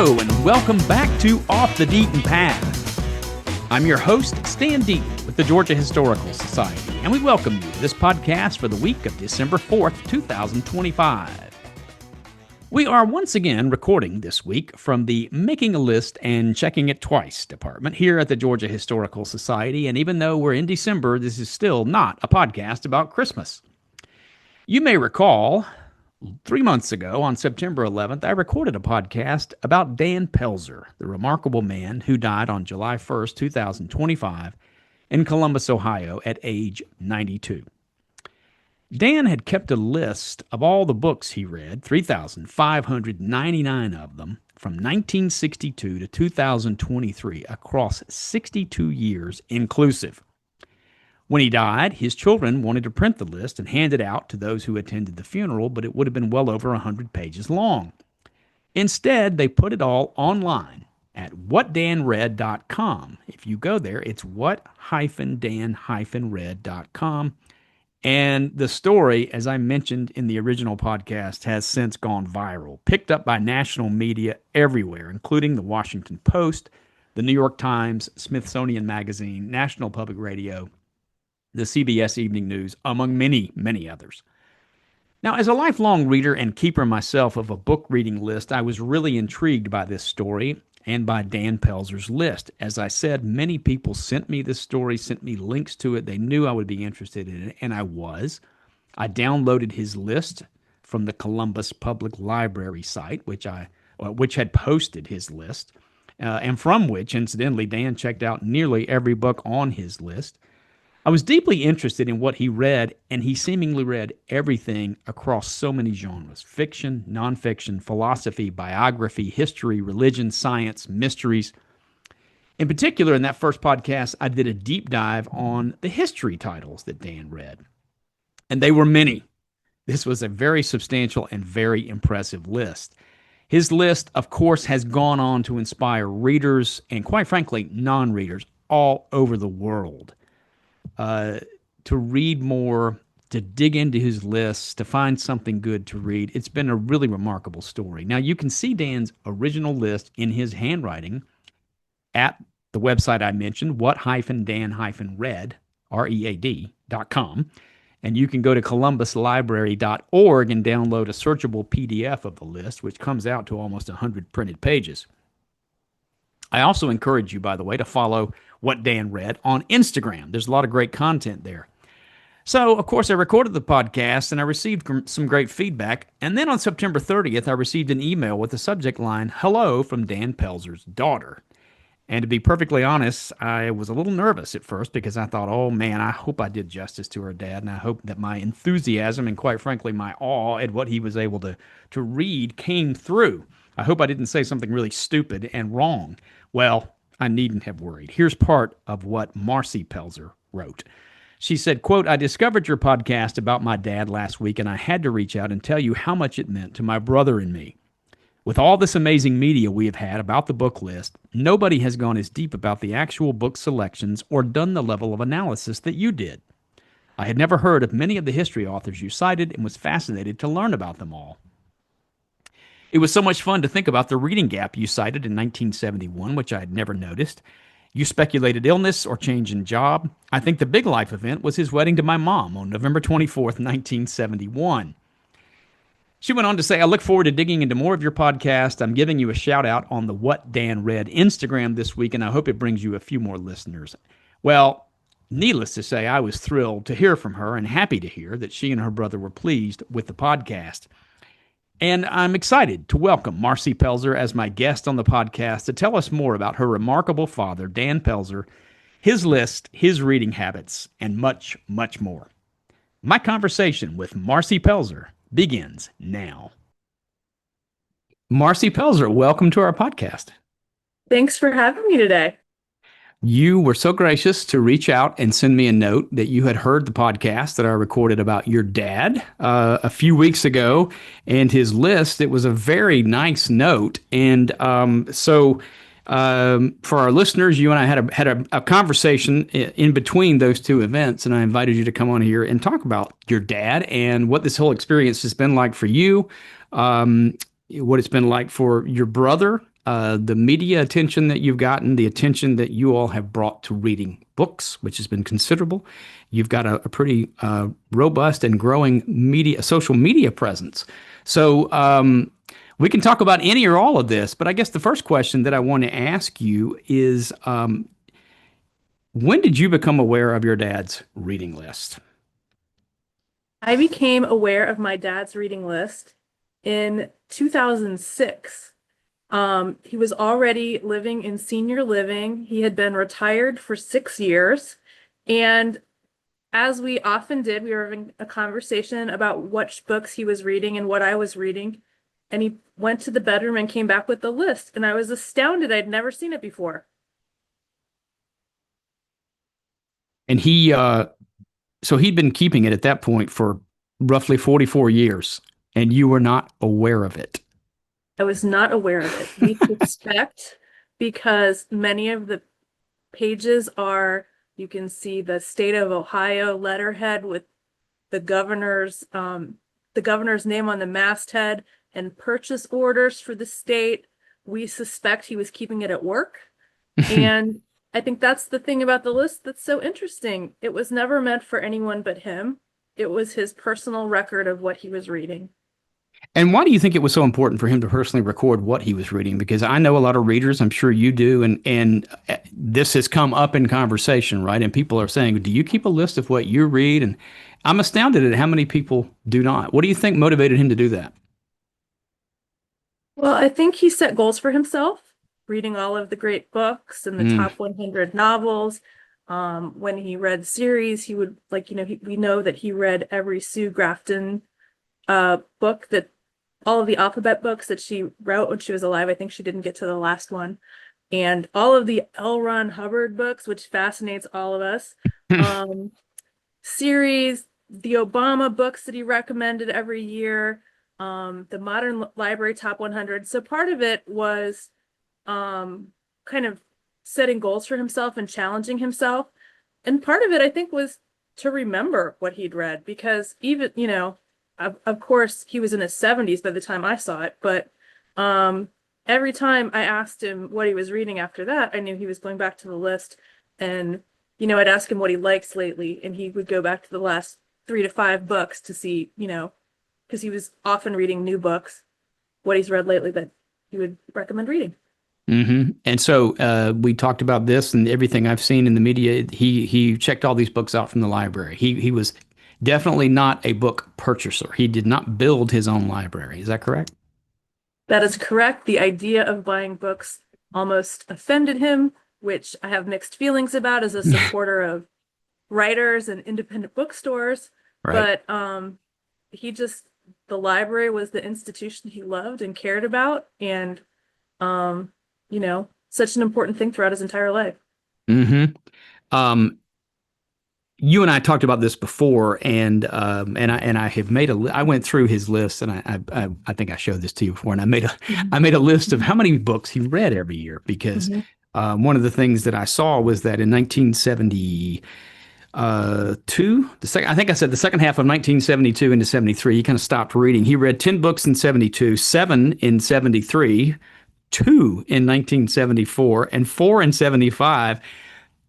Hello, and welcome back to Off the Deaton Path. I'm your host, Stan Deaton with the Georgia Historical Society, and we welcome you to this podcast for the week of December 4th, 2025. We are once again recording this week from the Making a List and Checking It Twice department here at the Georgia Historical Society, and even though we're in December, this is still not a podcast about Christmas. You may recall 3 months ago, on September 11th, I recorded a podcast about Dan Pelzer, the remarkable man who died on July 1st, 2025, in Columbus, Ohio, at age 92. Dan had kept a list of all the books he read, 3,599 of them, from 1962 to 2023, across 62 years inclusive. When he died, his children wanted to print the list and hand it out to those who attended the funeral, but it would have been well over 100 pages long. Instead, they put it all online at whatdanread.com. If you go there, it's what-dan-read.com. And the story, as I mentioned in the original podcast, has since gone viral, picked up by national media everywhere, including the Washington Post, the New York Times, Smithsonian Magazine, National Public Radio, the CBS Evening News, among many, many others. Now, as a lifelong reader and keeper myself of a book reading list, I was really intrigued by this story and by Dan Pelzer's list. As I said, many people sent me this story, sent me links to it. They knew I would be interested in it, and I was. I downloaded his list from the Columbus Public Library site, which had posted his list, and from which, incidentally, Dan checked out nearly every book on his list. I was deeply interested in what he read, and he seemingly read everything across so many genres: fiction, nonfiction, philosophy, biography, history, religion, science, mysteries. In particular, in that first podcast, I did a deep dive on the history titles that Dan read, and they were many. This was a very substantial and very impressive list. His list, of course, has gone on to inspire readers and, quite frankly, non-readers all over the world to read more, to dig into his lists, to find something good to read. It's been a really remarkable story. Now, you can see Dan's original list in his handwriting at the website I mentioned, what-dan-read.com. And you can go to columbuslibrary.org and download a searchable PDF of the list, which comes out to almost 100 printed pages. I also encourage you, by the way, to follow What Dan Read on Instagram. There's a lot of great content there. So, of course, I recorded the podcast and I received some great feedback. And then on September 30th, I received an email with the subject line, "Hello from Dan Pelzer's daughter." And to be perfectly honest, I was a little nervous at first because I thought, oh man, I hope I did justice to her dad. And I hope that my enthusiasm and, quite frankly, my awe at what he was able to read came through. I hope I didn't say something really stupid and wrong. Well, I needn't have worried. Here's part of what Marci Pelzer wrote. She said, quote, "I discovered your podcast about my dad last week, and I had to reach out and tell you how much it meant to my brother and me. With all this amazing media we have had about the book list, nobody has gone as deep about the actual book selections or done the level of analysis that you did. I had never heard of many of the history authors you cited and was fascinated to learn about them all. It was so much fun to think about the reading gap you cited in 1971, which I had never noticed. You speculated illness or change in job. I think the big life event was his wedding to my mom on November 24th, 1971. She went on to say, I look forward to digging into more of your podcast. I'm giving you a shout out on the What Dan Read Instagram this week, and I hope it brings you a few more listeners." Well, needless to say, I was thrilled to hear from her and happy to hear that she and her brother were pleased with the podcast. And I'm excited to welcome Marci Pelzer as my guest on the podcast to tell us more about her remarkable father, Dan Pelzer, his list, his reading habits, and much, much more. My conversation with Marci Pelzer begins now. Marci Pelzer, welcome to our podcast. Thanks for having me today. You were so gracious to reach out and send me a note that you had heard the podcast that I recorded about your dad a few weeks ago and his list. It was a very nice note. And so for our listeners, you and I had a conversation in between those two events, and I invited you to come on here and talk about your dad and what this whole experience has been like for you, what it's been like for your brother, the media attention that you've gotten, the attention that you all have brought to reading books, which has been considerable. You've got a pretty robust and growing social media presence. So we can talk about any or all of this, but I guess the first question that I want to ask you is, when did you become aware of your dad's reading list? I became aware of my dad's reading list in 2006. He was already living in senior living. He had been retired for 6 years. And as we often did, we were having a conversation about which books he was reading and what I was reading. And he went to the bedroom and came back with the list. And I was astounded. I'd never seen it before. And so he'd been keeping it at that point for roughly 44 years, and you were not aware of it. I was not aware of it. We suspect because many of the pages are, you can see the state of Ohio letterhead with the governor's name on the masthead and purchase orders for the state. We suspect he was keeping it at work. And I think that's the thing about the list that's so interesting. It was never meant for anyone but him. It was his personal record of what he was reading. And why do you think it was so important for him to personally record what he was reading? Because I know a lot of readers, I'm sure you do, and this has come up in conversation, right? And people are saying, "Do you keep a list of what you read?" And I'm astounded at how many people do not. What do you think motivated him to do that? Well, I think he set goals for himself, reading all of the great books and the Mm, top 100 novels. When he read series, he would we know that he read every Sue Grafton book, that all of the alphabet books that she wrote when she was alive. I think she didn't get to the last one. And all of the L. Ron Hubbard books, which fascinates all of us. Um, Series, the Obama books that he recommended every year, the Modern Library Top 100. So part of it was kind of setting goals for himself and challenging himself. And part of it, I think, was to remember what he'd read, because even, of course, he was in his 70s by the time I saw it, but every time I asked him what he was reading after that, I knew he was going back to the list. And, I'd ask him what he likes lately, and he would go back to the last 3 to 5 books to see, because he was often reading new books, what he's read lately that he would recommend reading. And so we talked about this and everything I've seen in the media. He checked all these books out from the library. He was definitely not a book purchaser. He did not build his own library. Is that correct? That is correct. The idea of buying books almost offended him, which I have mixed feelings about as a supporter of writers and independent bookstores. Right. But the library was the institution he loved and cared about, and such an important thing throughout his entire life. hmm Um, you and I talked about this before, and I have made I went through his list, and I think I showed this to you before, and I made a list of how many books he read every year because Mm-hmm. one of the things that I saw was that in 1970 I think I said the second half of 1972 into 73, he kind of stopped reading. He read 10 books in 72, 7 in 73, 2 in 1974, and 4 in 75.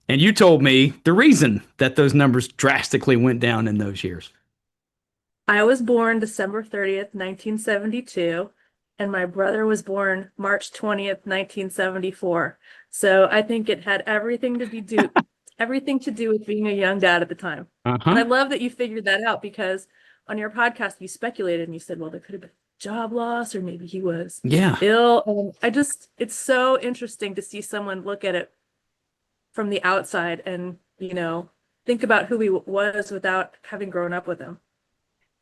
And you told me the reason that those numbers drastically went down in those years. I was born December 30th, 1972, and my brother was born March 20th, 1974. So I think it had everything to do with being a young dad at the time. And I Uh-huh. love that you figured that out, because on your podcast you speculated and you said, well, there could have been job loss, or maybe he was Yeah. ill. And it's so interesting to see someone look at it from the outside and, think about who he was without having grown up with him.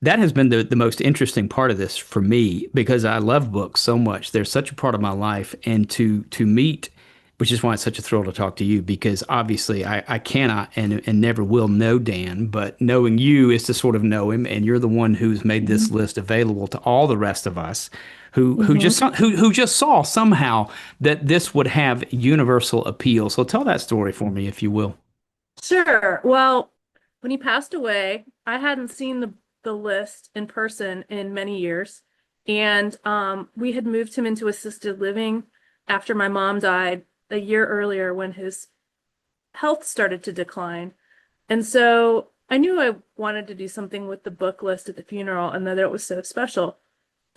That has been the most interesting part of this for me because I love books so much. They're such a part of my life. And to meet, which is why it's such a thrill to talk to you, because obviously I cannot and never will know Dan, but knowing you is to sort of know him, and you're the one who's made this Mhm. list available to all the rest of us who Mhm. just saw somehow that this would have universal appeal. So tell that story for me, if you will. Sure. Well, when he passed away, I hadn't seen the list in person in many years, and we had moved him into assisted living after my mom died a year earlier when his health started to decline. And so I knew I wanted to do something with the book list at the funeral and that it was so special.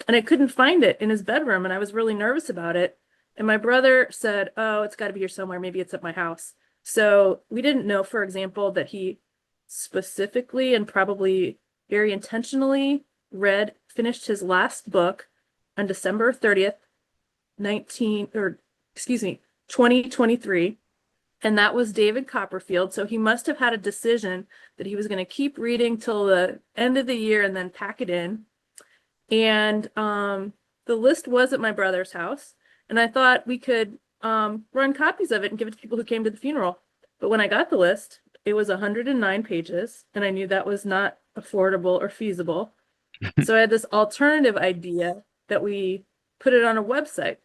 And I couldn't find it in his bedroom, and I was really nervous about it. And my brother said, "Oh, it's got to be here somewhere. Maybe it's at my house." So we didn't know, for example, that he specifically and probably very intentionally finished his last book on December 30th, 19, or excuse me, 2023. And that was David Copperfield. So he must have had a decision that he was going to keep reading till the end of the year and then pack it in. And the list was at my brother's house, and I thought we could run copies of it and give it to people who came to the funeral. But when I got the list, it was 109 pages, and I knew that was not affordable or feasible. So I had this alternative idea that we put it on a website.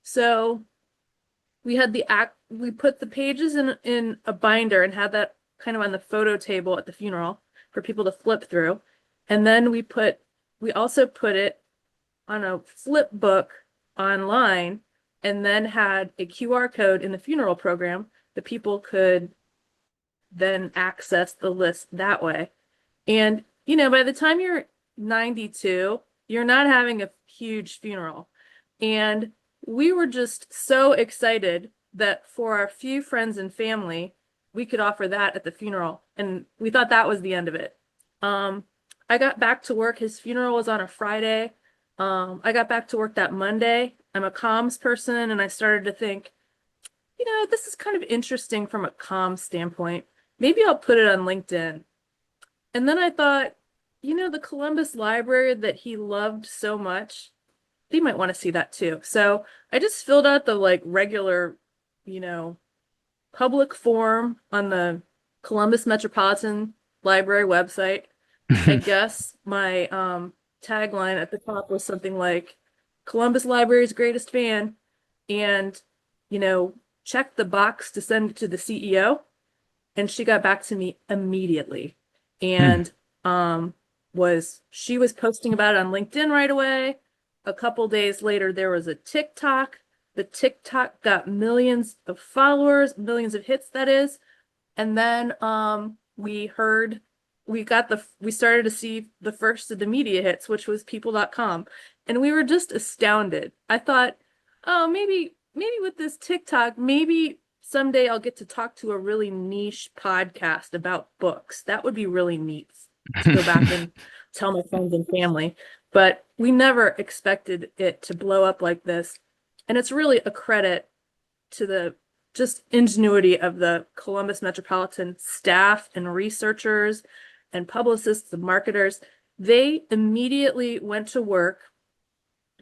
So we put the pages in a binder and had that kind of on the photo table at the funeral for people to flip through. And then we also put it on a flip book online and then had a QR code in the funeral program that people could then access the list that way. And, by the time you're 92, you're not having a huge funeral. And we were just so excited that for our few friends and family, we could offer that at the funeral. And we thought that was the end of it. I got back to work. His funeral was on a Friday. I got back to work that Monday. I'm a comms person, and I started to think, this is kind of interesting from a comms standpoint. Maybe I'll put it on LinkedIn. And then I thought, the Columbus Library that he loved so much, they might want to see that too. So I just filled out the regular, public form on the Columbus Metropolitan Library website. I guess my tagline at the top was something like Columbus Library's greatest fan, and check the box to send it to the CEO. And she got back to me immediately. And she was posting about it on LinkedIn right away. A couple days later, there was a TikTok. The TikTok got millions of followers, millions of hits, that is. And then we started to see the first of the media hits, which was people.com. And we were just astounded. I thought, oh, maybe with this TikTok, maybe someday I'll get to talk to a really niche podcast about books. That would be really neat to go back and tell my friends and family. But we never expected it to blow up like this. And it's really a credit to the just ingenuity of the Columbus Metropolitan staff and researchers and publicists and marketers. They immediately went to work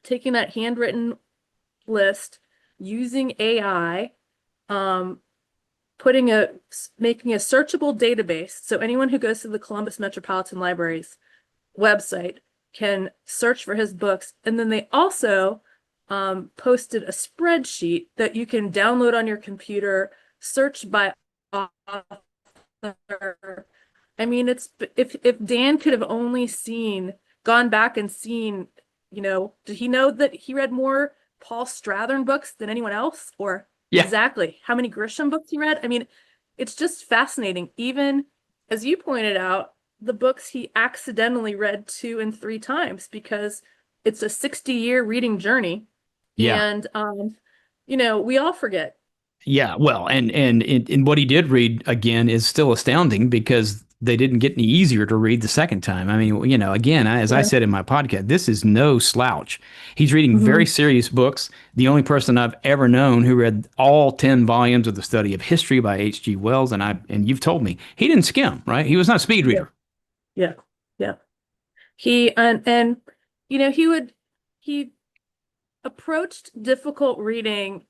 taking that handwritten list, using AI, making a searchable database. So anyone who goes to the Columbus Metropolitan Library's website can search for his books. And then they also posted a spreadsheet that you can download on your computer, search by author. I mean, if Dan could have only gone back and seen, did he know that he read more Paul Strathern books than anyone else? Or Yeah. exactly how many Grisham books he read? I mean, it's just fascinating. Even as you pointed out, the books he accidentally read 2 and 3 times because it's a 60-year reading journey. Yeah. And, we all forget. Yeah. Well, and what he did read again is still astounding because they didn't get any easier to read the second time. I mean, again, as I said in my podcast, this is no slouch. He's reading very serious books. The only person I've ever known who read all 10 volumes of The Study of History by H.G. Wells, and you've told me he didn't skim, right? He was not a speed reader. Yeah. He and he approached difficult reading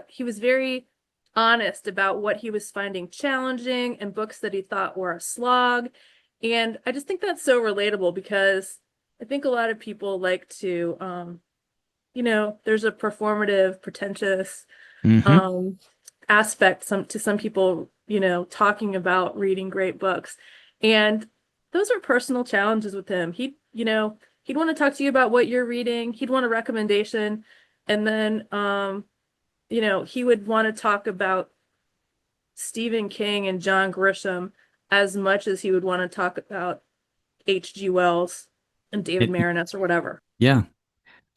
he was very honest about what he was finding challenging and books that he thought were a slog. And I just think that's so relatable because I think a lot of people like to, there's a performative, pretentious aspect to some people, talking about reading great books. And those are personal challenges with him. He'd want to talk to you about what you're reading. He'd want a recommendation. And then, he would want to talk about Stephen King and John Grisham as much as he would want to talk about H.G. Wells and David It, Marinus or whatever. yeah.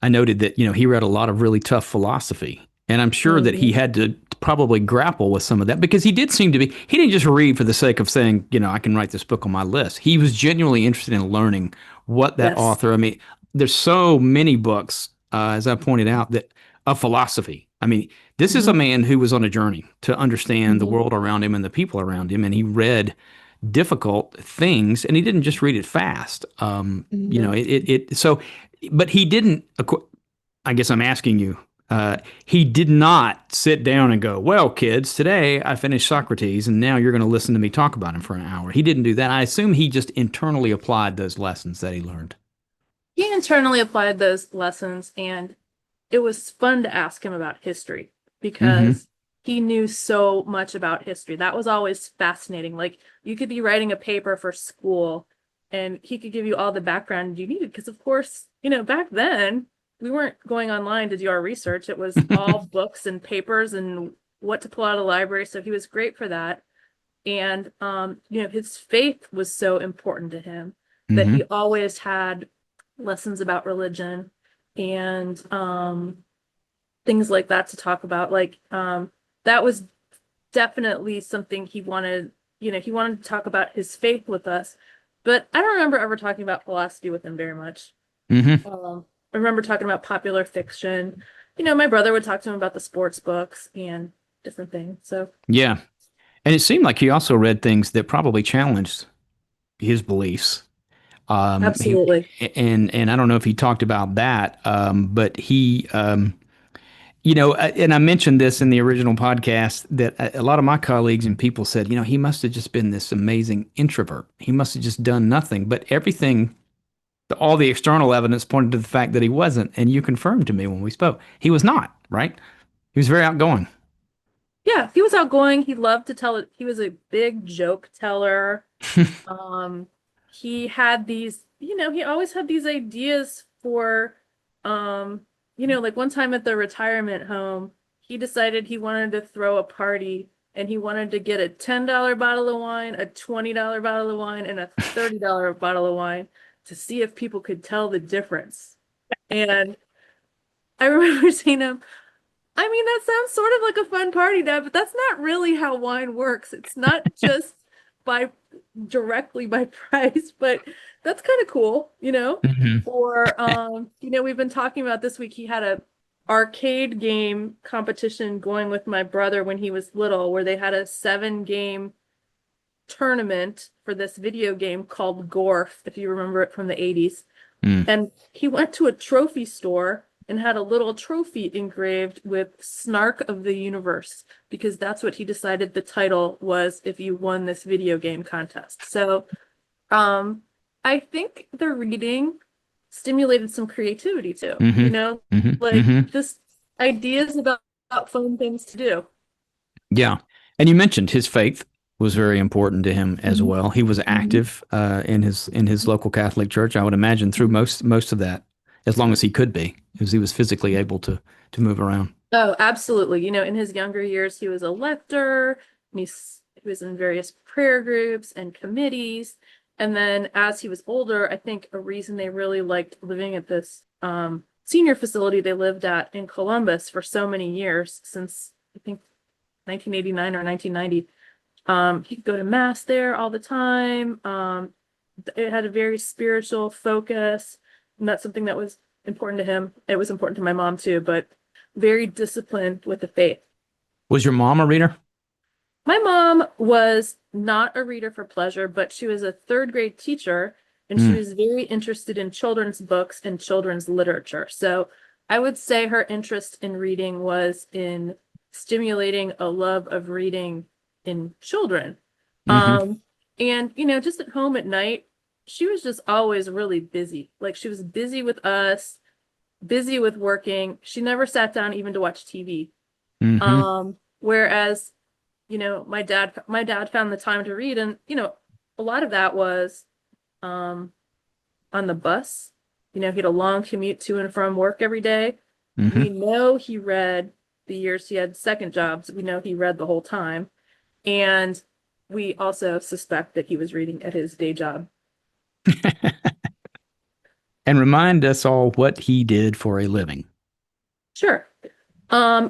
I noted that, he read a lot of really tough philosophy. And I'm sure that he Hmm. had to probably grapple with some of that because he did seem to be, he didn't just read for the sake of saying, I can write this book on my list. He was genuinely interested in learning what that Yes. author, I mean, there's so many books, as I pointed out, that of philosophy. I mean, this is a Hmm. man who was on a journey to understand the Hmm. world around him and the people around him. And he read difficult things and he didn't just read it fast. No. So, but he didn't, I guess I'm asking you. He did not sit down and go, "Well, kids, today I finished Socrates, and now you're going to listen to me talk about him for an hour." He didn't do that. I assume he just internally applied those lessons that he learned. He internally applied those lessons, and it was fun to ask him about history Mm-hmm. because he knew so much about history. That was always fascinating. Like, you could be writing a paper for school and he could give you all the background you needed. Because, of course, back then we weren't going online to do our research. It was all books and papers and what to pull out of the library. So he was great for that. And, his faith was so important to him that he Mm-hmm. always had lessons about religion and things like that to talk about. Like, that was definitely something he wanted. He wanted to talk about his faith with us, but I don't remember ever talking about philosophy with him very much. Mm-hmm. I remember talking about popular fiction. My brother would talk to him about the sports books and different things. So Yeah, and it seemed like he also read things that probably challenged his beliefs. He absolutely. and I don't know if he talked about that, but he and I mentioned this in the original podcast that a lot of my colleagues and people said, he must have just been this amazing introvert. He must have just done nothing. But everything, all the external evidence pointed to the fact that he wasn't. And you confirmed to me when we spoke, he was not, right? He was very outgoing. Yeah, he was outgoing. He loved to tell it. He was a big joke teller. Um, he had these, he always had these ideas for, like one time at the retirement home, he decided he wanted to throw a party and he wanted to get a $10 bottle of wine, a $20 bottle of wine, and a $30 bottle of wine to see if people could tell the difference. And I remember seeing him. I mean, that sounds sort of like a fun party, Dad, but that's not really how wine works. It's not just by directly by price, but that's kind of cool. Hmm. Or we've been talking about this week, he had a arcade game competition going with my brother when he was little, where they had a 7 game tournament for this video game called Gorf, if you remember it from the 80s. Mm. And he went to a trophy store and had a little trophy engraved with Snark of the Universe because that's what he decided the title was if you won this video game contest. So, I think the reading stimulated some creativity too, Hmm. Hmm. like Hmm. just ideas about fun things to do. Yeah. And you mentioned his faith was very important to him as Mhm. well. He was Mhm. active in his local Catholic church. I would imagine through most of that, as long as he could be, because he was physically able to move around. Oh, absolutely. In his younger years, he was a lector, and he was in various prayer groups and committees. And then as he was older, I think a reason they really liked living at this senior facility they lived at in Columbus for so many years, since I think 1989 or 1990. He could go to mass there all the time. It had a very spiritual focus, and that's something that was important to him. It was important to my mom too, but very disciplined with the faith. Was your mom a reader? My mom was not a reader for pleasure, but she was a third grade teacher and she Mm. was very interested in children's books and children's literature. So I would say her interest in reading was in stimulating a love of reading in children. Hmm. Um, and just at home at night, she was just always really busy. Like, she was busy with us, busy with working. She never sat down even to watch TV. Hmm. Whereas my dad found the time to read, and a lot of that was um on the bus. He had a long commute to and from work every day. Hmm. We know he read the years he had second jobs. We know he read the whole time. And we also suspect that he was reading at his day job. And remind us all what he did for a living. Sure.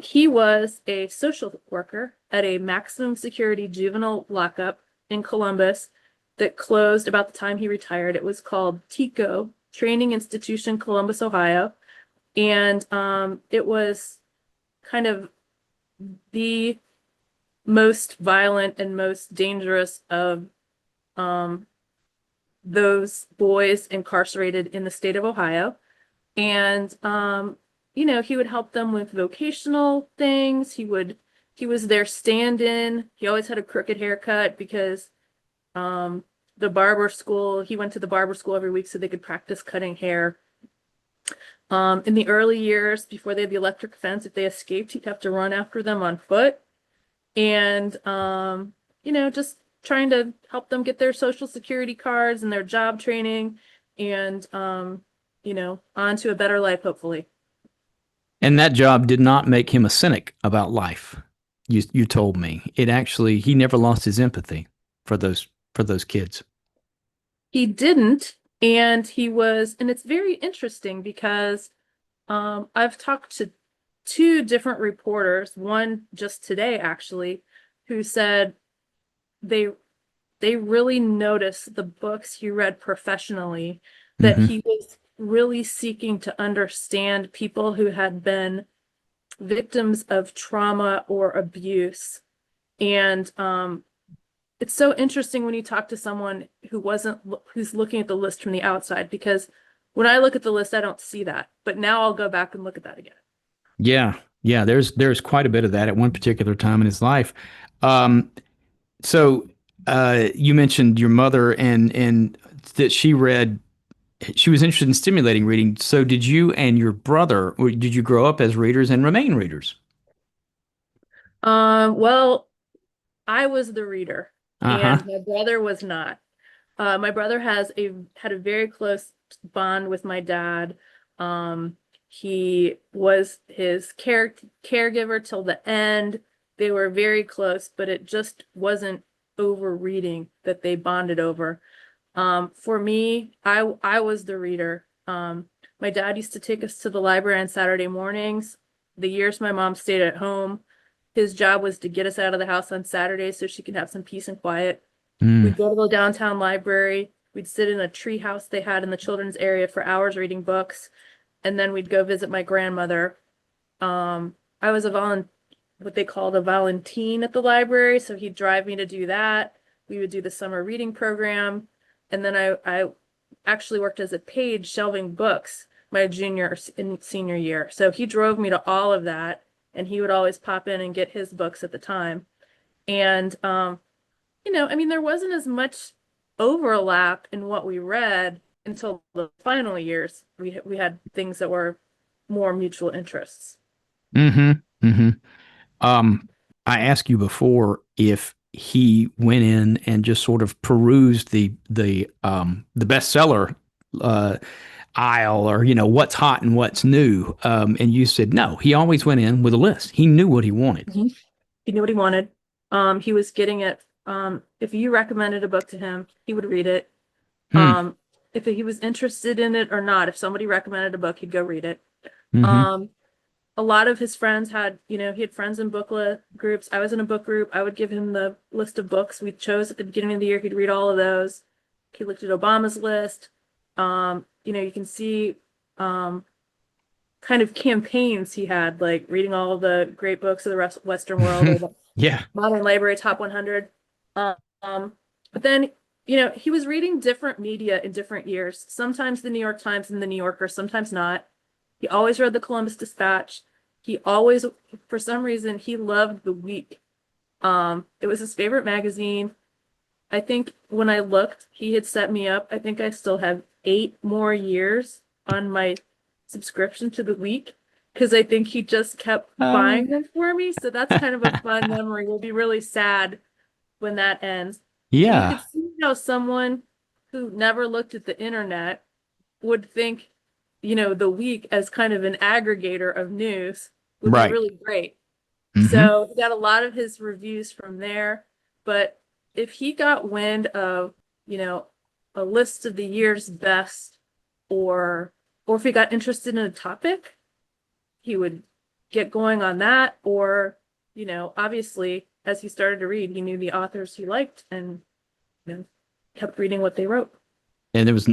He was a social worker at a maximum security juvenile lockup in Columbus that closed about the time he retired. It was called TICO, Training Institution, Columbus, Ohio. And it was kind of the most violent and most dangerous of um, those boys incarcerated in the state of Ohio. And he would help them with vocational things. He was their stand-in. He always had a crooked haircut because um the barber school, he went to the barber school every week so they could practice cutting hair. In the early years before they had the electric fence, if they escaped, he'd have to run after them on foot. And just trying to help them get their social security cards and their job training and on to a better life, hopefully. And that job did not make him a cynic about life. You told me it actually he never lost his empathy for those kids. He didn't, and it's very interesting because I've talked to two different reporters, one just today actually, who said they they really noticed the books he read professionally, that Hmm. he was really seeking to understand people who had been victims of trauma or abuse. And it's so interesting when you talk to someone who's looking at the list from the outside, because when I look at the list, I don't see that. But now I'll go back and look at that again. Yeah, yeah. There's quite a bit of that at one particular time in his life. Um, so you mentioned your mother and that she read. She was interested in stimulating reading. So did you and your brother? Or did you grow up as readers and remain readers? Well, I was the reader, Uh huh. and my brother was not. My brother had a very close bond with my dad. He was his caregiver till the end. They were very close, but it just wasn't over reading that they bonded over. For me, I was the reader. My dad used to take us to the library on Saturday mornings. The years my mom stayed at home, his job was to get us out of the house on Saturdays so she could have some peace and quiet. Mm, We'd go to the downtown library. We'd sit in a tree house they had in the children's area for hours reading books, and then we'd go visit my grandmother. I was what they called a volunteer at the library, so he'd drive me to do that. We would do the summer reading program, and then I actually worked as a page shelving books my junior and senior year. So he drove me to all of that, and he would always pop in and get his books at the time. And I mean, there wasn't as much overlap in what we read until the final years. We had things that were more mutual interests. mm-hmm. Mm-hmm. Um, I asked you before if he went in and just sort of perused the bestseller uh, aisle, or what's hot and what's new. And you said no. He always went in with a list. He knew what he wanted. Mhm. He knew what he wanted. He was getting it. If you recommended a book to him, he would read it. Hmm. If he was interested in it or not, if somebody recommended a book, he'd go read it. Mm-hmm. Um, a lot of his friends he had friends in groups. I was in a book group. I would give him the list of books we chose at the beginning of the year. He'd read all of those. He looked at Obama's list. You can see um, kind of campaigns he had, like reading all of the great books of the Western world or the Yeah. Modern Library Top 100. Um, but then, he was reading different media in different years. Sometimes the New York Times and the New Yorker, sometimes not. He always read the Columbus Dispatch. He always, for some reason, he loved the Week. It was his favorite magazine. I think when I looked, he had set me up. I think I still have 8 more years on my subscription to the Week because I think he just kept Uh, buying them for me. So that's kind of a fun memory. We'll be really sad when that ends. And you could yeah. see how someone who never looked at the internet would think the week as kind of an aggregator of news would be Right. really great. Hmm. So he got a lot of his reviews from there. But if he got wind of, you know, a list of the year's best, or if he got interested in a topic, he would get going on that. Or, obviously, as he started to read, he knew the authors he liked and, you know, kept reading what they wrote. And there was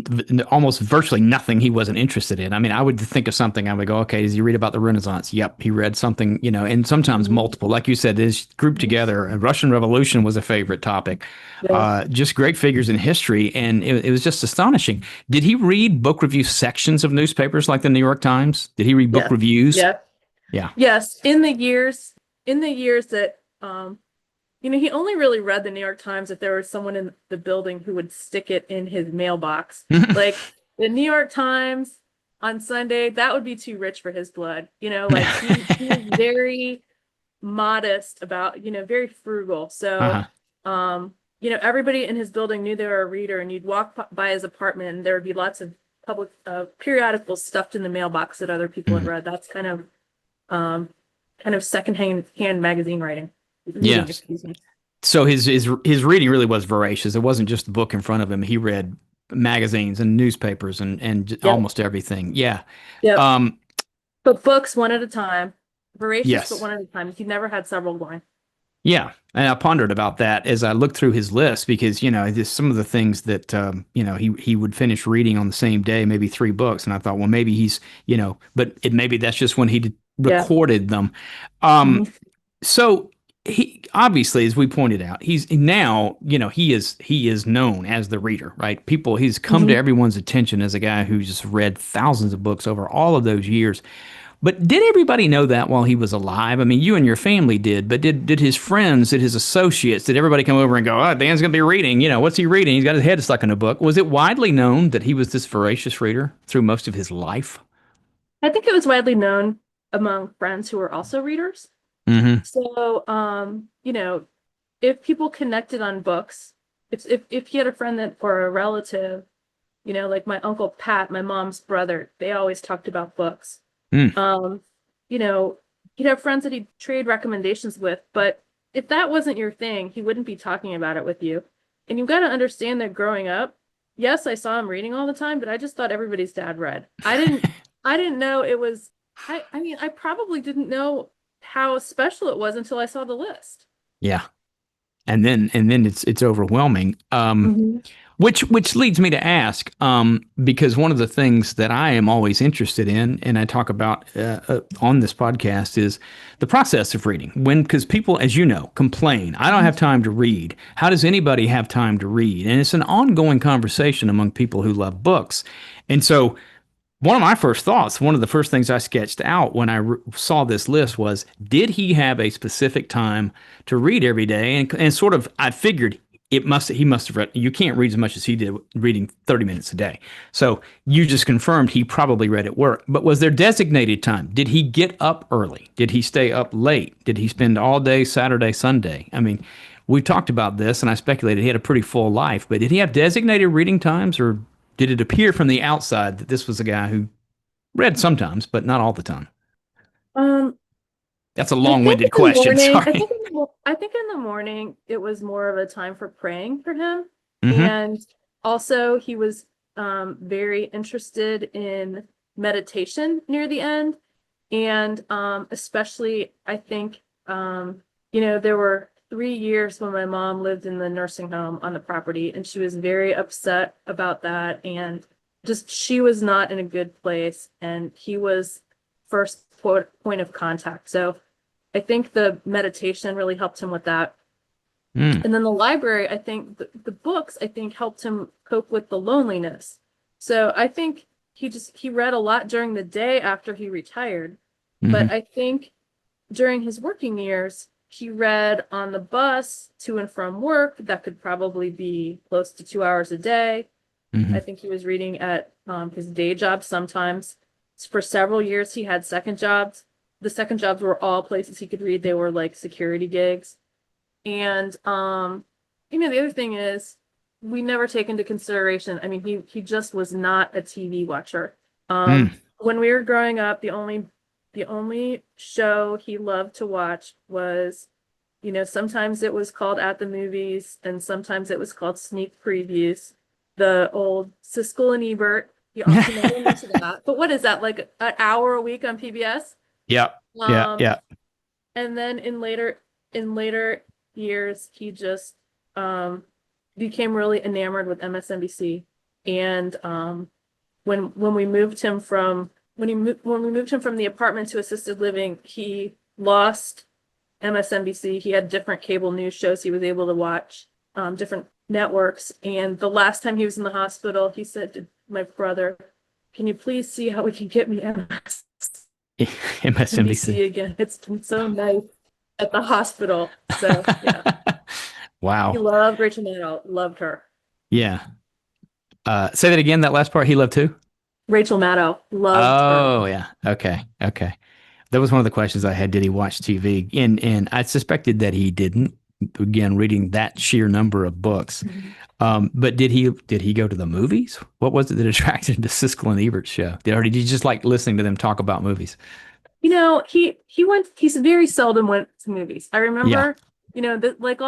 almost virtually nothing he wasn't interested in. I mean, I would think of something, I would go, okay, does he read about the Renaissance? Yep, he read something, and sometimes Mhm. multiple. Like you said, this grouped Mhm. together. Russian Revolution was a favorite topic. Yeah. Just great figures in history, and it was just astonishing. Did he read book review sections of newspapers like the New York Times? Did he read book Yeah. reviews? Yeah. Yeah. Yes. In the years that he only really read the New York Times if there was someone in the building who would stick it in his mailbox. Like the New York Times on Sunday, that would be too rich for his blood. Like he was very modest about, very frugal. So, Uh-huh. everybody in his building knew they were a reader, and you'd walk by his apartment and there would be lots of public periodicals stuffed in the mailbox that other people had Mhm. read. That's um, kind of secondhand magazine reading, Yes. excuse me. So his reading really was voracious. It wasn't just the book in front of him. He read magazines and newspapers and Yep. almost everything. Yeah. Yep. Um, But books one at a time. Voracious, but yes. one at a time. He never had several going. Yeah. And I pondered about that as I looked through his list because, just some of the things that, he would finish reading on the same day, maybe three books. And I thought, well, maybe but maybe that's just when he Yeah. recorded them. Um, Hmm. so he obviously, as we pointed out, he's now, he is known as the reader, right? He's come to Hmm. everyone's attention as a guy who's just read thousands of books over all of those years. But did everybody know that while he was alive? I mean, you and your family did, but did his friends, did his associates, did everybody come over and go, "Oh, Dan's going to be reading. What's he reading? He's got his head stuck in a book." Was it widely known that he was this voracious reader through most of his life? I think it was widely known among friends who were also readers. Hmm. So, if people connected on books, if he had a friend that or a relative, like my Uncle Pat, my mom's brother, they always talked about books. Mm. Um, you know, he'd have friends that he'd trade recommendations with, but if that wasn't your thing, he wouldn't be talking about it with you. And you've got to understand that growing up, yes, I saw him reading all the time, but I just thought everybody's dad read. I didn't know it was I mean, I probably didn't know how special it was until I saw the list. Yeah. And then it's overwhelming. Hmm. Which leads me to ask, because one of the things that I am always interested in, and I talk about on this podcast, is the process of reading. Because people, as you know, complain, "I don't have time to read." How does anybody have time to read? And it's an ongoing conversation among people who love books. And so one of my first thoughts, one of the first things I sketched out when I saw this list was, did he have a specific time to read every day? And sort of, I figured he must have read, you can't read as much as he did reading 30 minutes a day. So you just confirmed he probably read at work. But was there designated time? Did he get up early? Did he stay up late? Did he spend all day Saturday, Sunday? I mean, we talked about this and I speculated he had a pretty full life, but did he have designated reading times, or did it appear from the outside that this was a guy who read sometimes, but not all the time? Um, That's a I think long-winded in the question. morning, Sorry. I think in the morning it was more of a time for praying for him. Hmm. And also he was very interested in meditation near the end. And especially I think there were 3 years when my mom lived in the nursing home on the property, and she was very upset about that, and just she was not in a good place, and he was first point of contact. So I think the meditation really helped him with that. Mm. And then the library, I think the books, I think helped him cope with the loneliness. So I think he read a lot during the day after he retired. But Hmm. I think during his working years, he read on the bus to and from work. That could probably be close to 2 hours a day. I Hmm. think he was reading at his day job sometimes. For several years, he had second jobs. The second jobs were all places he could read. They were like security gigs. And the other thing is we never take into consideration, I mean, he just was not a TV watcher. Mm. When we were growing up, the only show he loved to watch was, sometimes it was called At the Movies and sometimes it was called Sneak Previews. The old Siskel and Ebert. He never went to that. But what is that, like an hour a week on PBS? Yep. Yeah. Um, Yeah. and then in later years, he just um became really enamored with MSNBC. And when we moved him from when we moved him from the apartment to assisted living, he lost MSNBC. He had different cable news shows he was able to watch, different networks. And the last time he was in the hospital, he said to my brother, "Can you please see how we can get me MSNBC. MSNBC again? It's been so nice at the hospital." So yeah, he Wow. loved Rachel Maddow, loved her. Yeah. Say that again. That last part he loved too. Rachel Maddow, loved her. Oh yeah. Okay. Okay. That was one of the questions I had. Did he watch TV? And I suspected that he didn't. Again, reading that sheer number of books. Mhm. But did he go to the movies? What was it that attracted him to Siskel and Ebert's show? Or did you just like listening to them talk about movies? He's very seldom went to movies. I Yeah. remember, that like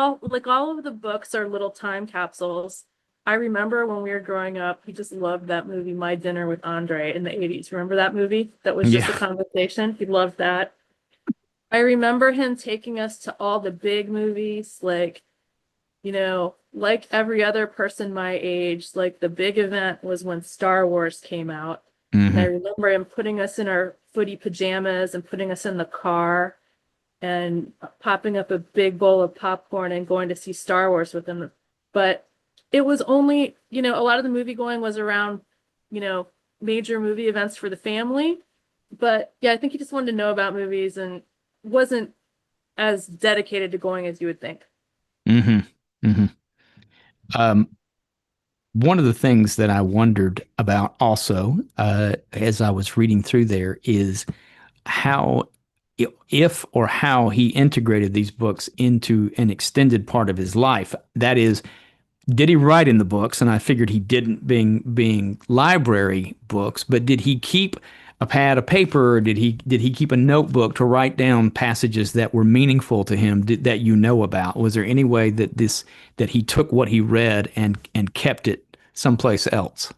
all of the books are little time capsules. I remember when we were growing up, he just loved that movie, My Dinner with Andre in the 80s. Remember that movie? That was just a Yeah. conversation. He loved that. I remember him taking us to all the big movies, like every other person my age, like the big event was when Star Wars came out. And I Hmm. remember him putting us in our footy pajamas and putting us in the car and popping up a big bowl of popcorn and going to see Star Wars with him. But it was only, a lot of the movie going was around, you know, major movie events for the family. But yeah, I think he just wanted to know about movies and wasn't as dedicated to going as you would think. Hmm. Hmm. Um, One of the things that I wondered about also, as I was reading through there, is how, if or how he integrated these books into an extended part of his life. That is, did he write in the books? And I figured he didn't, being library books. But did he keep a pad of paper, or did he keep a notebook to write down passages that were meaningful to him, that you know about? Was there any way that he took what he read and kept it someplace else?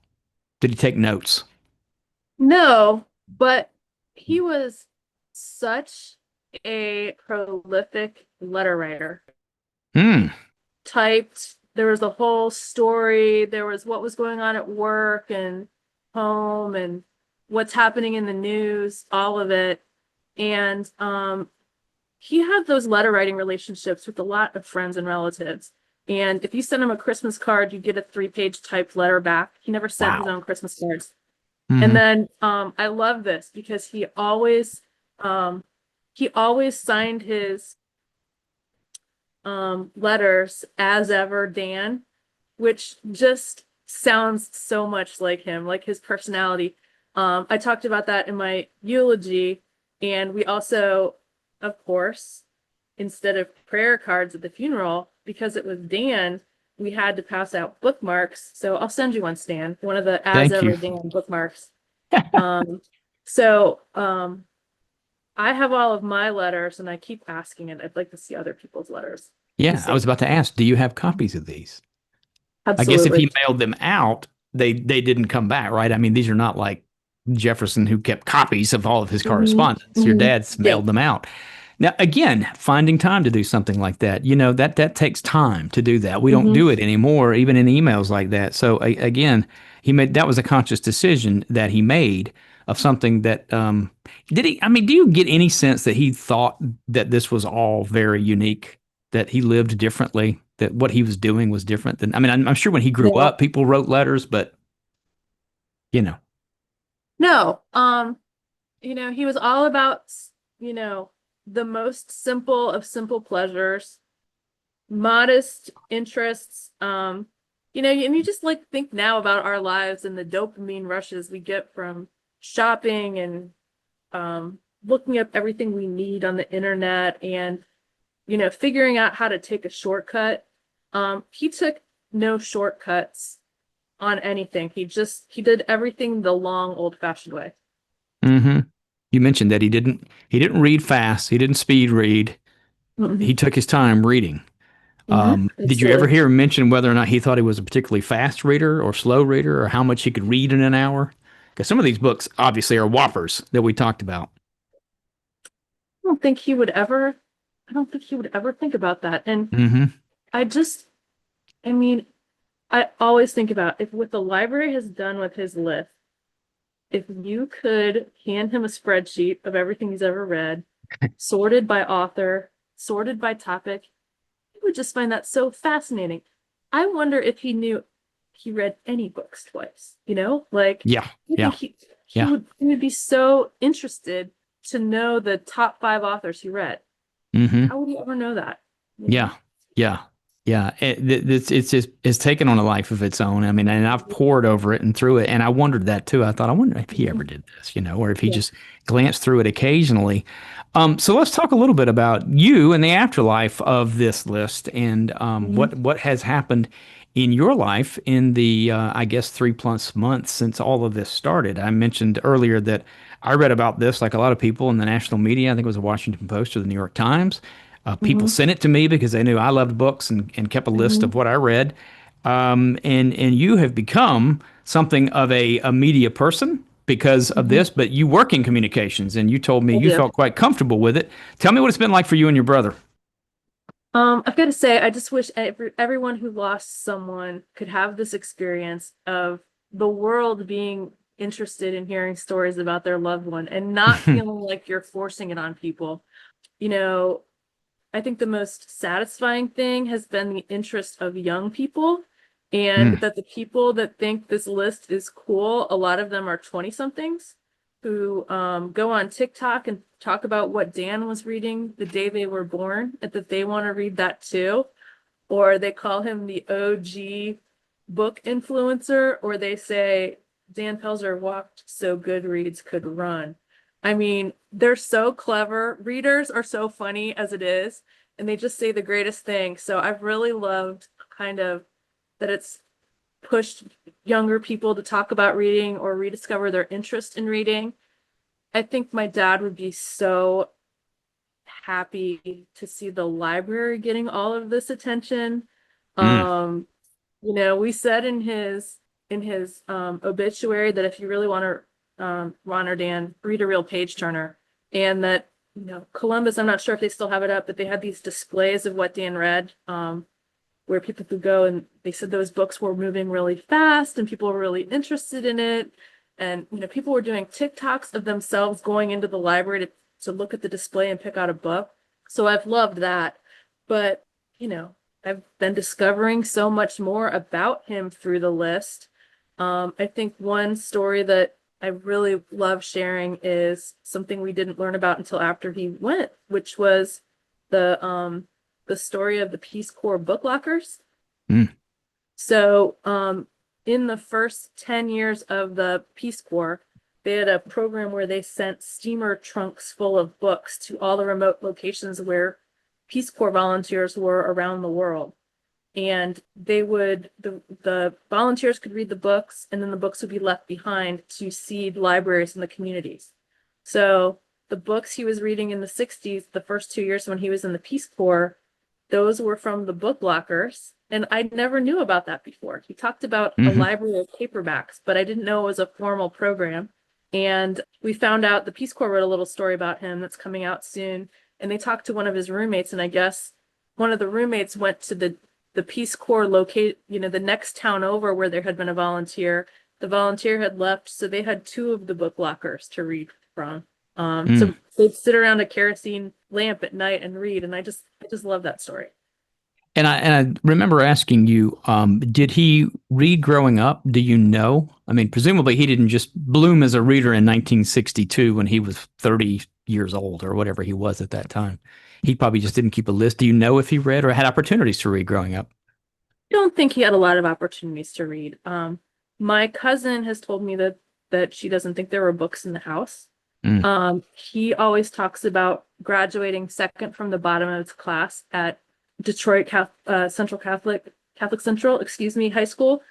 Did he take notes? No, but he was such a prolific letter writer. Hmm. Typed, there was a whole story, there was what was going on at work and home and what's happening in the news, all of it. And he had those letter writing relationships with a lot of friends and relatives. And if you sent him a Christmas card, you get a 3-page typed letter back. He never sent his Wow. own Christmas cards. And Hmm. then I love this because he always signed his letters as ever Dan, which just sounds so much like him, like his personality. I talked about that in my eulogy, and we also, of course, instead of prayer cards at the funeral, because it was Dan, we had to pass out bookmarks. So I'll send you one, Stan, one of the as Thank you. ever Dan bookmarks. Um, so I have all of my letters and I keep asking it. I'd like to see other people's letters to Yeah, I was see. about to ask, do you have copies of these? I guess if Absolutely. he mailed them out, they didn't come back, right? I mean, these are not like Jefferson who kept copies of all of his Hmm. correspondence. Your Hmm. dad's Yeah. mailed them out. Now, again, finding time to do something like that, that takes time to do that. We don't Hmm. do it anymore, even in emails like that. So again, he made that was a conscious decision that he made of something that did he? I mean, do you get any sense that he thought that this was all very unique, that he lived differently, that what he was doing was different than? I mean, I'm sure when he grew No. up, people wrote letters, but you know, No. He was all about, you know, the most simple of simple pleasures, modest interests. And you just like think now about our lives and the dopamine rushes we get from shopping and looking up everything we need on the internet and figuring out how to take a shortcut. He took no shortcuts. on anything. He did everything the long old-fashioned way. Hmm. You mentioned that he didn't read fast. He didn't speed read. He Hmm. took his time reading. Did you ever Absolutely. hear him mention whether or not he thought he was a particularly fast reader or slow reader, or how much he could read in an hour? Because some of these books obviously are whoppers that we talked about. don't think he would ever, I don't think he would ever think about that. And Hmm. I just, I mean, I always think about if what the library has done with his list, if you could hand him a spreadsheet of everything he's ever read, sorted by author, sorted by topic, he would just find that so fascinating. I wonder if he knew he read any books twice, Like Yeah, I think yeah, he yeah. would be so interested to know the top five authors he read. Hmm. How would you ever know that? You know? Yeah, yeah, yeah. It's just it's taken on a life of its own. I mean, and I've pored over it and through it, and I wondered that too. I thought, I wonder if he ever Mhm. did this, or if he Yeah. just glanced through it occasionally. So let's talk a little bit about you and the afterlife of this list, and Mhm. what has happened in your life in the I guess 3+ months since all of this started. I mentioned earlier that I read about this like a lot of people in the national media. I think it was the Washington Post or the New York Times. People Mhm. sent it to me because they knew I loved books and kept a list of Mhm. what I read. And you have become something of a media person because of Mhm. this, but you work in communications and you told me I you do. felt quite comfortable with it. Tell me what it's been like for you and your brother. I've got to say, I just wish everyone who lost someone could have this experience of the world being interested in hearing stories about their loved one and not feeling like you're forcing it on people. You know, I think the most satisfying thing has been the interest of young people, and Mm, that the people that think this list is cool, a lot of them are 20 somethings who go on TikTok and talk about what Dan was reading the day they were born, and that they want to read that too. Or they call him the OG book influencer, or they say Dan Pelzer walked so Goodreads could run. I mean, they're so clever. Readers are so funny as it is, and they just say the greatest thing. So I've really loved kind of that it's pushed younger people to talk about reading or rediscover their interest in reading. I think my dad would be so happy to see the library getting all of this attention. mm, Um, we said in his obituary that if you really want to Ron or Dan read a real page turner, and that Columbus, I'm not sure if they still have it up, but they had these displays of what Dan read, where people could go, and they said those books were moving really fast and people were really interested in it. And people were doing TikToks of themselves going into the library to look at the display and pick out a book. So I've loved that. But, you know, I've been discovering so much more about him through the list. I think one story that I really love sharing is something we didn't learn about until after he went, which was the story of the Peace Corps book lockers. mm, So, in the first 10 years of the Peace Corps, they had a program where they sent steamer trunks full of books to all the remote locations where Peace Corps volunteers were around the world. And the volunteers could read the books, and then the books would be left behind to seed libraries in the communities. So the books he was reading in the 60s, the first 2 years when he was in the Peace Corps, those were from the book lockers. And I never knew about that before. He talked about a hmm. library of paperbacks, but I didn't know it was a formal program. And we found out the Peace Corps wrote a little story about him that's coming out soon. And they talked to one of his roommates, and I guess one of the roommates went to the Peace Corps locate, the next town over where there had been a volunteer. The volunteer had left, so they had two of the book lockers to read from. Mm. So they'd sit around a kerosene lamp at night and read, and I just love that story. And I remember asking you, did he read growing up? Do you know? I mean, presumably he didn't just bloom as a reader in 1962 when he was 30 years old or whatever he was at that time. He probably just didn't keep a list. Do you know if he read or had opportunities to read growing up? I don't think he had a lot of opportunities to read. My cousin has told me that she doesn't think there were books in the house. Mm, He always talks about graduating second from the bottom of his class at Detroit Central Catholic Central, excuse me, high school.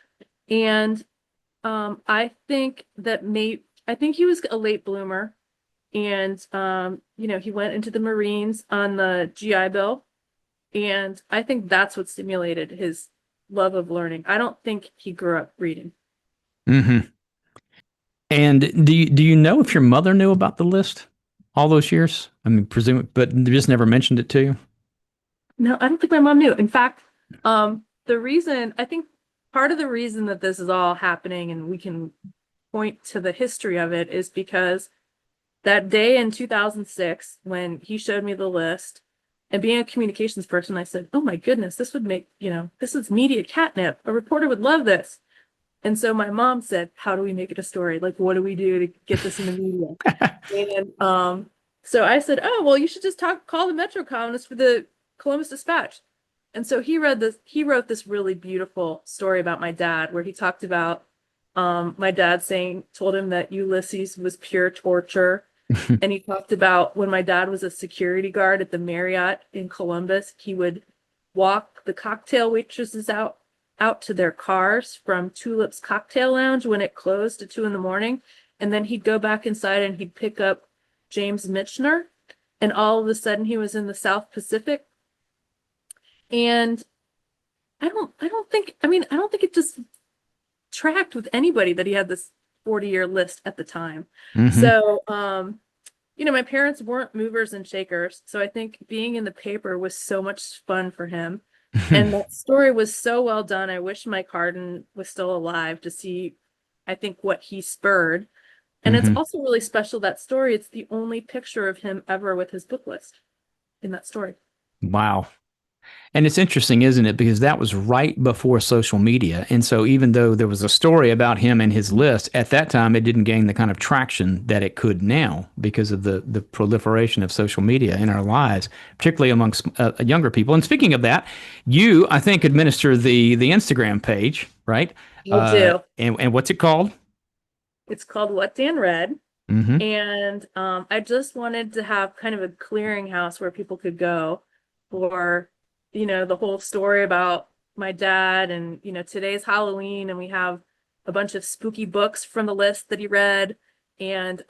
And I think that I think he was a late bloomer. And he went into the Marines on the GI Bill. And I think that's what stimulated his love of learning. I don't think he grew up reading. Hmm. And do you know if your mother knew about the list all those years? I mean, presume, but they just never mentioned it to you. No, I don't think my mom knew. In fact, the reason I think part of the reason that this is all happening and we can point to the history of it is because that day in 2006, when he showed me the list, and being a communications person, I said, "Oh my goodness, this would make, this is media catnip. A reporter would love this." And so my mom said, "How do we make it a story? Like, what do we do to get this in the media?" And so I said, "Oh, well, you should just call the Metro columnist for the Columbus Dispatch." And so he wrote this really beautiful story about my dad, where he talked about my dad told him that Ulysses was pure torture. And he talked about when my dad was a security guard at the Marriott in Columbus, he would walk the cocktail waitresses out to their cars from Tulip's Cocktail Lounge when it closed at 2 in the morning. And then he'd go back inside and he'd pick up James Michener. And all of a sudden he was in the South Pacific. And I don't think it just tracked with anybody that he had this 40-year list at the time. Hmm. So, my parents weren't movers and shakers. So I think being in the paper was so much fun for him. And that story was so well done. I wish Mike Harden was still alive to see, I think, what he spurred. And it's Hmm. also really special, that story. It's the only picture of him ever with his book list in that story. Wow. And it's interesting, isn't it? Because that was right before social media. And so even though there was a story about him and his list, at that time it didn't gain the kind of traction that it could now because of the proliferation of social media in our lives, particularly amongst younger people. And speaking of that, you, I think, administer the Instagram page, right? I do. And what's it called? It's called What Dan Read. Hmm. And I just wanted to have kind of a clearinghouse where people could go for, the whole story about my dad. And, today's Halloween, and we have a bunch of spooky books from the list that he read, and,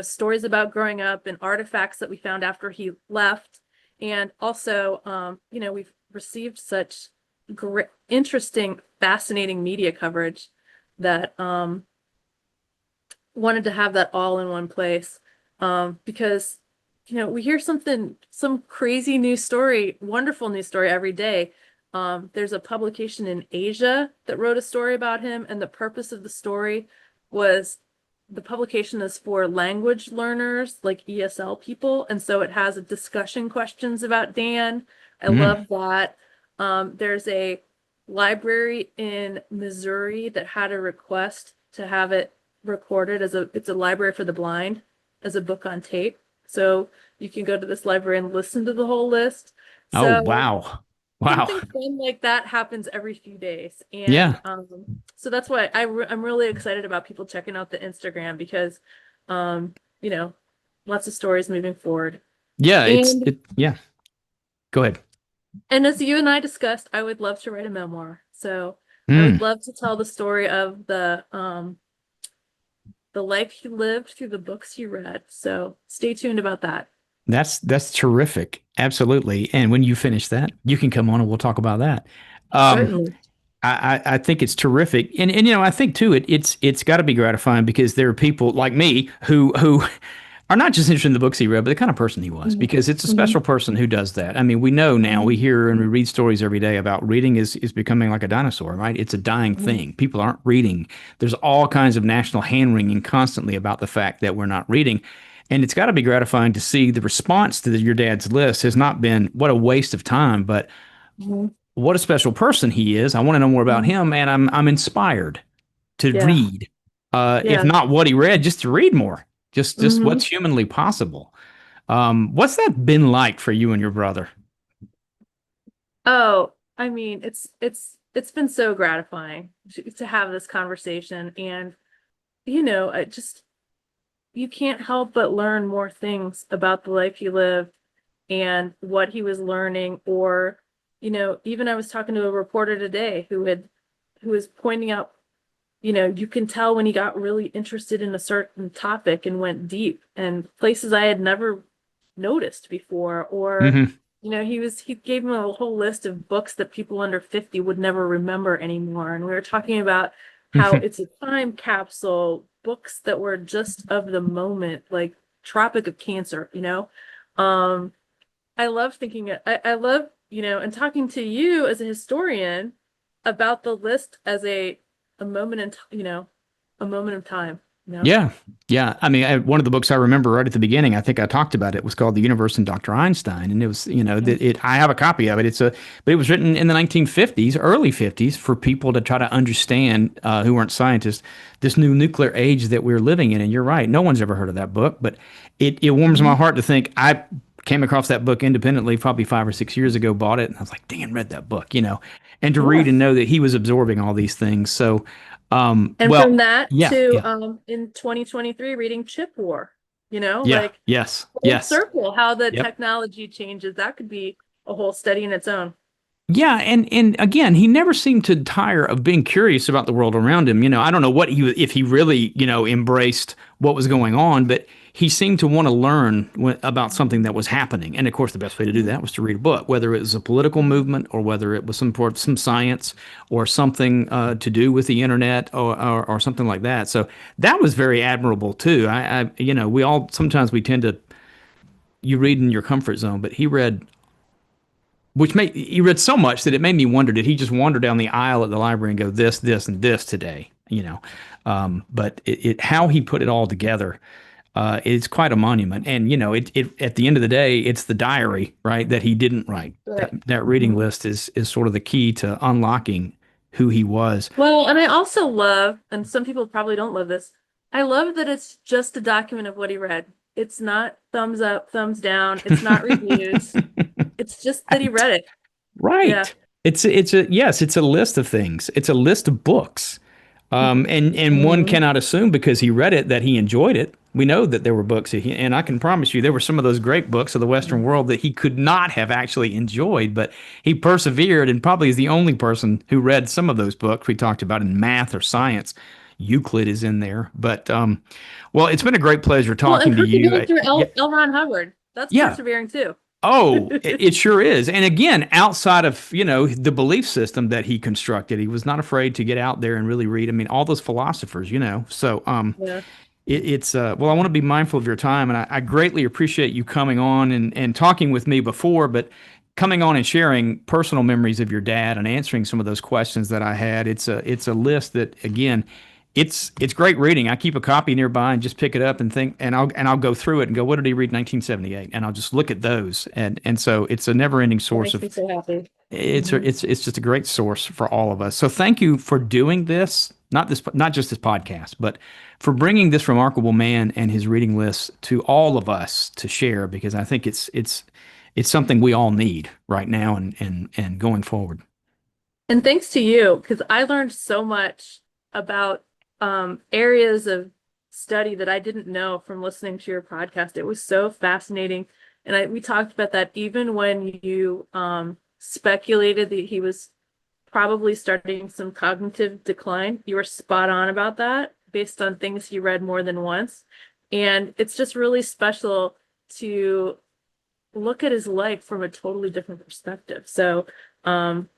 stories about growing up and artifacts that we found after he left. And also, we've received such great, interesting, fascinating media coverage that wanted to have that all in one place. Because, we hear some crazy news story, wonderful news story every day. There's a publication in Asia that wrote a story about him, and the purpose of the story was the publication is for language learners, like ESL people. And so it has a discussion questions about Dan. I Mm. love that. There's a library in Missouri that had a request to have it recorded it's a library for the blind as a book on tape. So you can go to this library and listen to the whole list. Oh, So wow. Wow. something fun like that happens every few days. And Yeah. so that's why I'm really excited about people checking out the Instagram because, um, you know, lots of stories moving forward. Yeah. And yeah. Go ahead. as you and I discussed, I would love to write a memoir. So I would Mm. love to tell the story of the life he lived through the books he read. So stay tuned about that. That's terrific. Absolutely. And when you finish that, you can come on and we'll talk about that. Um, Certainly. I think it's terrific, and I think too it's got to be gratifying because there are people like me who are not just interested in the books he read, but the kind of person he was, Mhm. because it's a special Mhm. person who does that. I mean, we know now, we Mhm. hear and we read stories every day about reading is becoming like a dinosaur, right? It's a dying Mhm. thing. People aren't reading. There's all kinds of national hand wringing constantly about the fact that we're not reading. And it's got to be gratifying to see the response to your dad's list has not been what a waste of time, but Mhm. what a special person he is. I want to know more about Mhm. him, and I'm inspired to Yeah. read. If Yeah. not what he read, just to read more. Just what's Hmm. humanly possible. What's that been like for you and your brother? Oh, I mean, it's been so gratifying to have this conversation, and I just you can't help but learn more things about the life he lived and what he was learning. Or, even I was talking to a reporter today who was pointing out you can tell when he got really interested in a certain topic and went deep and places I had never noticed before. Or, Hmm. he gave me a whole list of books that people under 50 would never remember anymore. And we were talking about how it's a time capsule, books that were just of the moment, like Tropic of Cancer. Um, I love I love, and talking to you as a historian about the list as a moment in, a moment of time. Yeah, yeah. I mean, one of the books I remember right at the beginning, I think I talked about it, was called "The Universe and Dr. Einstein," and it was, Mhm. I have a copy of it. But it was written in the 1950s, early 50s, for people to try to understand, who weren't scientists, this new nuclear age that we're living in. And you're right, no one's ever heard of that book, but it warms my Mhm. heart to think I came across that book independently, probably 5 or 6 years ago, bought it, and I was like, Dan read that book, and to read Yeah. and know that he was absorbing all these things. So, And from well, that yeah, to yeah. in 2023 reading Chip War, Yeah. like Yes. full Yes. circle, how the Yep. technology changes. That could be a whole study in its own. Yeah, and again, he never seemed to tire of being curious about the world around him. I don't know if he really, embraced what was going on, but he seemed to want to learn about something that was happening. And of course, the best way to do Mhm. that was to read a book, whether it was a political movement or whether it was some science or something to do with the internet or something like that. So that was very admirable too. We all sometimes we tend to you read in your comfort zone, but he read so much that it made me wonder, did he just wander down the aisle at the library and go this and this today? But how he put it all together is quite a monument. And it at the end of the day, it's the diary, right, that he didn't write. That Right. that reading Mhm. list is sort of the key to unlocking who he was. Well, and I also love, and some people probably don't love this, I love that it's just a document of what he read. It's not thumbs up, thumbs down. It's not reviews. It's just that he read it. Yeah. Right. It's a list of things. It's a list of books. And one Mhm. cannot assume because he read it that he enjoyed it. We know that there were books, and I can promise you there were some of those great books of the Western world that he could not have actually enjoyed, but he persevered and probably is the only person who read some of those books we talked about in math or science. Euclid is in there, but well, it's been a great pleasure Well, and talking to you. persevering through Yeah, L. Ron Hubbard. That's yeah. persevering too. Oh, it sure is. And again, outside of, the belief system that he constructed, he was not afraid to get out there and really read. I mean, all those philosophers. So, Yeah. well, I want to be mindful of your time, and I greatly appreciate you coming on and talking with me before, but coming on and sharing personal memories of your dad and answering some of those questions that I had. It's a list that, again, it's great reading. I keep a copy nearby and just pick it up and think, and I'll go through it and go, what did he read in 1978? And I'll just look at those, and so it's a never-ending That source makes of me so happy. it's Mhm. it's just a great source for all of us. So thank you for doing this, not just this podcast, but for bringing this remarkable man and his reading list to all of us to share, because I think it's something we all need right now and going forward. And thanks to you, because I learned so much about areas of study that I didn't know from listening to your podcast. It was so fascinating. And we talked about that even when you speculated that he was probably starting some cognitive decline. You were spot on about that based on things he read more than once. And it's just really special to look at his life from a totally different perspective. So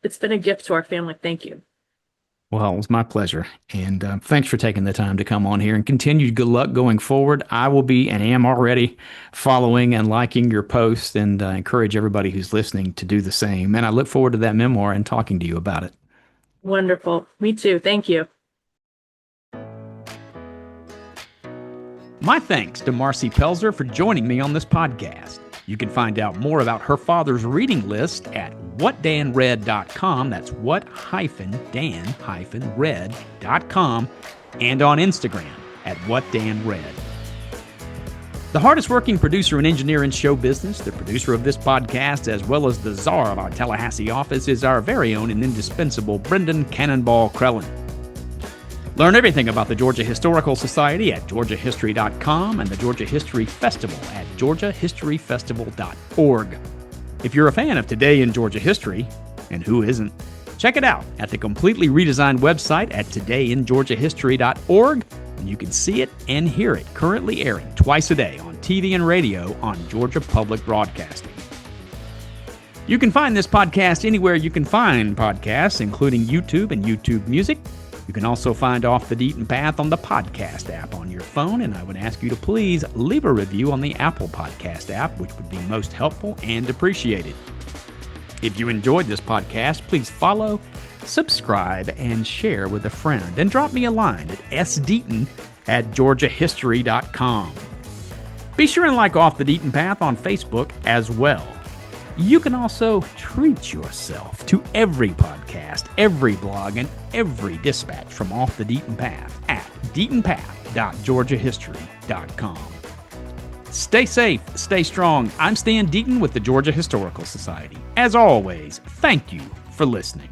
it's been a gift to our family. Thank you. Well, it was my pleasure. And thanks for taking the time to come on here and continued good luck going forward. I will be and am already following and liking your posts and encourage everybody who's listening to do the same. And I look forward to that memoir and talking to you about it. Wonderful. Me too. Thank you. My thanks to Marci Pelzer for joining me on this podcast. You can find out more about her father's reading list at whatdanread.com. That's what-dan-read.com, and on Instagram at whatdanread. The hardest working producer and engineer in show business, the producer of this podcast, as well as the czar of our Tallahassee office, is our very own and indispensable Brendan Cannonball Crellin. Learn everything about the Georgia Historical Society at georgiahistory.com and the Georgia History Festival at georgiahistoryfestival.org. If you're a fan of Today in Georgia History, and who isn't, Check it out at the completely redesigned website at todayingeorgiahistory.org, and you can see it and hear it currently airing twice a day on TV and radio on Georgia Public Broadcasting. You can find this podcast anywhere you can find podcasts, including YouTube and YouTube Music. You can also find Off the Beaten Path on the podcast app on your phone, and I would ask you to please leave a review on the Apple Podcast app, which would be most helpful and appreciated. If you enjoyed this podcast, please follow, subscribe, and share with a friend. And drop me a line at sdeaton@georgiahistory.com. Be sure and like Off the Beaten Path on Facebook as well. You can also treat yourself to every podcast, every blog, and every dispatch from Off the Beaten Path at deatonpath.georgiahistory.com. Stay safe, stay strong. I'm Stan Deaton with the Georgia Historical Society. As always, thank you for listening.